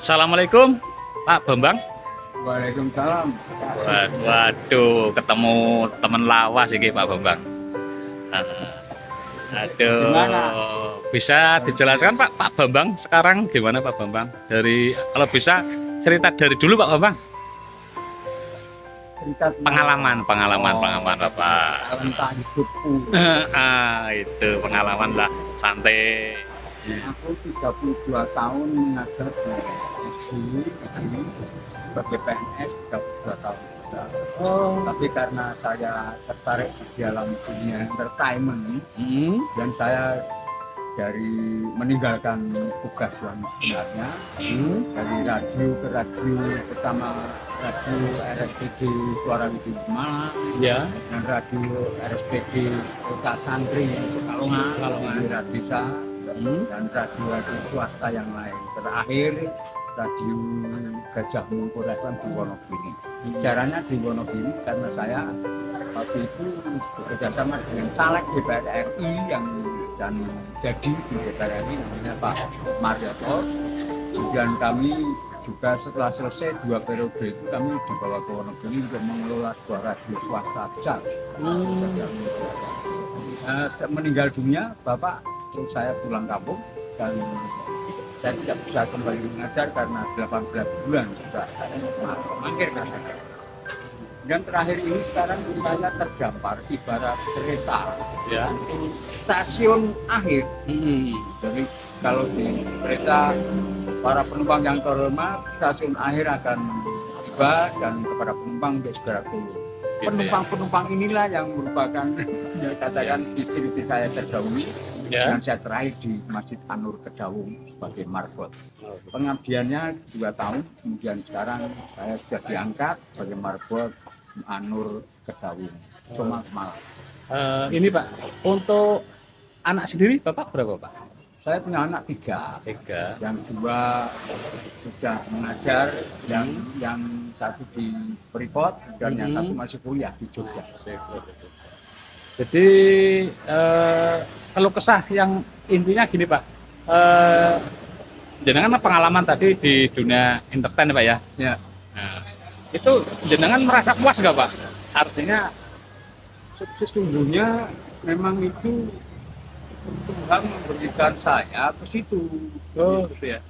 Assalamualaikum, Pak Bambang. Waalaikumsalam. Waduh, ketemu teman lawas iki Pak Bambang. Aduh, Gimana? bisa dijelaskan Pak Bambang sekarang gimana Pak Bambang? Kalau bisa cerita dari dulu Pak Bambang. Cerita Pengalaman Bapak. tentang hidupku. Itu pengalaman lah, santai. Aku 32 tahun mengajar di SD sebagai PNS 32 tahun juga. Tapi karena saya tertarik di dalam dunia entertainment dan saya dari meninggalkan tugas yang sebenarnya dari radio ke radio pertama radio RSPD Suara Widhi Malang Ya. dan radio RSPD Kota Santri Pekalongan di Radisa dan radio swasta yang lain. Terakhir radio Gajah Mungkur FM di Wonogiri. Caranya di Wonogiri karena saya waktu itu bekerjasama dengan caleg DPR RI dan jadi di DPR RI namanya Pak Marioto. Kemudian kami juga setelah selesai 2 periode itu kami dibawa ke Wonogiri untuk mengelola sebuah radio swasta besar. Meninggal dunia Bapak, terus saya pulang kampung dan saya tidak bisa kembali mengajar karena 18 bulan sudah saya mangkir katanya. Dan terakhir ini sekarang saya terdampar ibarat kereta Ya. stasiun akhir. Jadi kalau di kereta para penumpang yang terhormat, stasiun akhir akan tiba dan kepada penumpang untuk segera turun. Penumpang-penumpang inilah yang merupakan ya katakan istri saya terdahulu dan saya terakhir di Masjid An-Nur Kedawung sebagai marbot. Pengabdiannya 2 tahun, kemudian sekarang saya sudah diangkat sebagai marbot An-Nur Kedawung, Somang Malang. Ini Pak, untuk anak sendiri Bapak berapa Pak? Saya punya anak 3. 3. Yang 2 sudah mengajar, yang 1 di Freeport dan yang 1 masih kuliah di Jogja. Jadi kalau kesah yang intinya gini Pak, jenengan pengalaman tadi di dunia entertain Pak ya? Ya. Nah, itu jenengan merasa puas nggak Pak? Artinya Sesungguhnya memang itu Tuhan memberikan saya ke situ. gitu ya.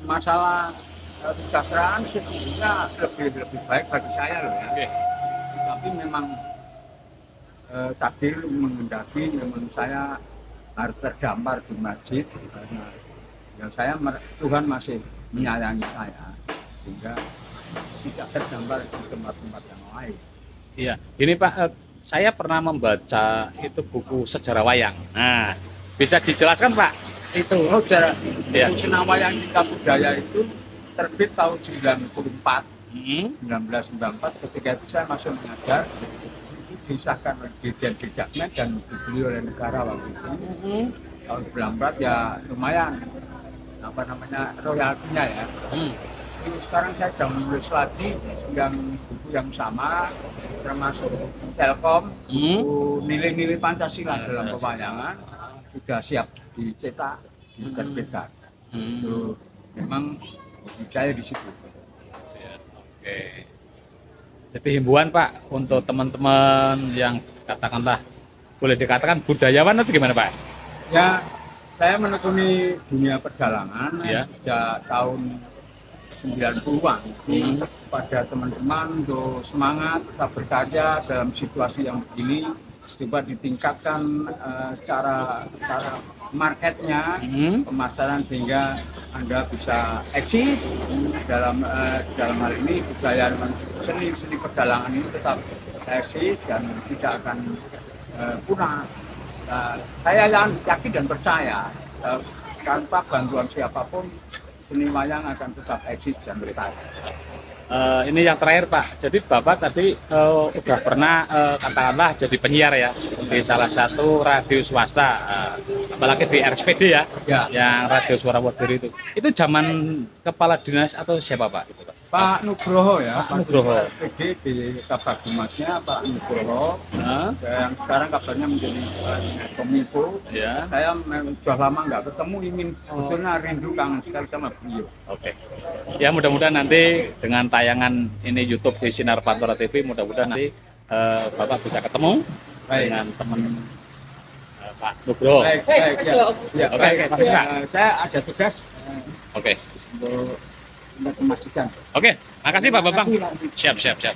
Masalah kesejahteraan sesungguhnya lebih baik bagi saya loh ya. Oke. Tapi memang takdir mengendaki, memang saya harus terdampar di masjid karena ya Tuhan masih menyayangi saya sehingga tidak terdampar di tempat-tempat yang lain. Iya, ini Pak, saya pernah membaca itu buku sejarah wayang. Nah, bisa dijelaskan Pak? Itu Sejarah ya. Sena Wayang Cinta Budaya itu terbit tahun 1994 ketika itu saya masih mengajar. Disahkan oleh Dirjen Dikdakmen dan dibeli oleh negara waktu itu. Tahun 94 ya lumayan royaltinya ya. Jadi sekarang saya sedang menulis lagi buku yang sama termasuk Telkom, buku nilai-nilai Pancasila dalam pewayangan sudah siap dicetak, diterbitkan. Itu memang saya di situ. Oke. Jadi himbauan Pak untuk teman-teman yang katakanlah boleh dikatakan budayawan atau gimana Pak? Ya, saya menekuni dunia perdalangan sejak tahun 90-an. Pada teman-teman untuk semangat tetap berkarya dalam situasi yang begini, coba ditingkatkan cara marketnya, pemasaran sehingga Anda bisa eksis dalam hal ini budaya seni perdalangan ini tetap eksis dan tidak akan punah. Saya yakin dan percaya tanpa bantuan siapapun seni wayang akan tetap eksis dan bertahan. Ini yang terakhir Pak, jadi Bapak tadi udah pernah katakanlah jadi penyiar ya di salah satu radio swasta, apalagi di RSPD ya, yang radio Suara Wonogiri itu zaman kepala dinas atau siapa Pak? Itu, Pak? Pak Nugroho ya, Pak Nugroho. SPD di Kabar Humasnya Pak Nugroho. Nah, Yang sekarang kabarnya menjadi Kominfo. ya. Saya sudah lama nggak ketemu, ingin sebetulnya rindu kangen sekali sama beliau. Oke. Ya mudah-mudahan nanti dengan tayangan ini YouTube di Sinar Pantura TV, mudah-mudahan nanti Bapak bisa ketemu Baik. dengan teman Pak Nugroho. Baik, baik, ya. Ya, Oke, baik. makasih, Pak. Saya ada tugas Oke. untuk memastikan. Oke, makasih Pak Bambang. Terima kasih, Pak. Siap, siap, siap.